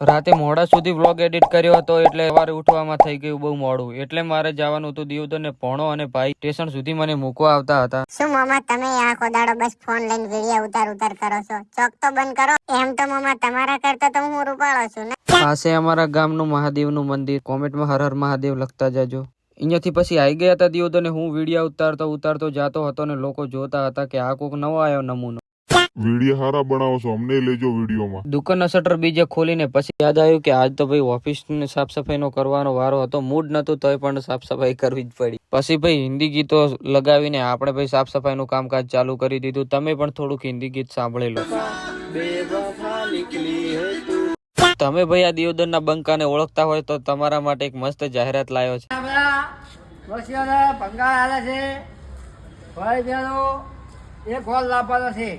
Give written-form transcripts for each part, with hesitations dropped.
રાતે મોડા સુધી વ્લોગ એડિટ કર્યો હતો એટલે સવારે ઉઠવામાં થઈ ગયું બહુ મોડું, એટલે મારે જવાનું હતું દિયોદર ને ભણો અને ભાઈ સ્ટેશન સુધી મને મૂકવા આવતા હતા. શું મામા તમે આખો દાડો બસ ફોન લઈને વિડિયો ઉતાર કરો છો? ચોક તો બંધ કરો. એમ તો મામા તમારા કરતા તો હું રૂપાળો છું ને. પાસે અમારા ગામનું મહાદેવનું મંદિર. કોમેન્ટમાં હર હર મહાદેવ લખતા જાજો. અહીંયાથી પછી આવી ગયા હતા દિયોદર ને હું વિડિયો ઉતારતો જાતો હતો ને લોકો જોતા હતા કે આ કોક નવો આવ્યો નમૂનો. વિડીયો સારા બનાવો છો, અમને લેજો વિડીયોમાં. દુકાનનો શટર બીજે ખોલીને પછી યાદ આવ્યું કે આજ તો ભાઈ ઓફિસની સાફ સફાઈનો કરવાનો વારો હતો. મૂડ નતું તોય પણ સાફ સફાઈ કરવી જ પડી. પછી ભાઈ હિન્દી ગીતો લગાવીને આપણે ભાઈ સાફ સફાઈનું કામકાજ ચાલુ કરી દીધું. તમે પણ થોડુંક હિન્દી ગીત સાંભળી લો. તમે ભાઈ આ દિયોદરના બંકાને ઓળખતા હોય તો તમારા માટે એક મસ્ત જાહેરાત લાવ્યો છે. એક હોલ લાવવાનો છે.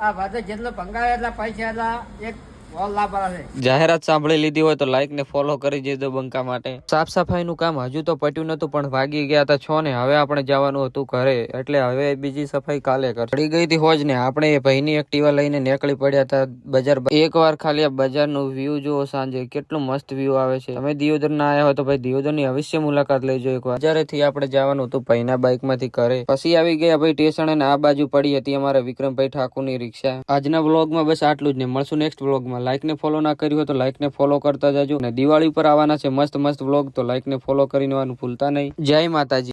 આ ભાતે જેટલો ભંગાર એટલા પૈસા એટલા એક હોલ લાવવાનો છે. જાહેરાત સાંભળી લીધી હોય તો લાઈક ને ફોલો કરી દેજો બંકા માટે. સાફ સફાઈનું કામ હજુ તો પટ્યું નતું પણ વાગી ગયા હતા 6 ને. હવે આપણે જવાનું હતું ઘરે, એટલે હવે બીજી સફાઈ કાલે કર. પડી ગઈ હતી હોજ ને આપણે ભાઈની એક્ટિવા લઈને નીકળી પડ્યા હતા બજાર. એકવાર ખાલી આ બજારનું વ્યૂ જુઓ સાંજે, કેટલું મસ્ત વ્યૂ આવે છે. તમે દિયોદર ના આવ્યા હોય તો ભાઈ દિયોદરની અવશ્ય મુલાકાત લેજો એકવાર. બજારેથી આપણે જવાનું હતું ભાઈના બાઇક માંથી ઘરે. પછી આવી ગયા ભાઈ સ્ટેશન અને આ બાજુ પડી હતી અમારા વિક્રમભાઈ ઠાકોરની રિક્ષા. આજના વ્લોગમાં બસ આટલું જ ને. મળશું નેક્સ્ટ વ્લોગમાં. લાઈક ને ફોલો ના કર્યું હોય તો લાઈક ને ફોલો કરતા જાજો. અને દિવાળી પર આવવાના છે મસ્ત વ્લોગ, તો લાઈક ને ફોલો કરીને ભૂલતા નહીં. જય માતાજી.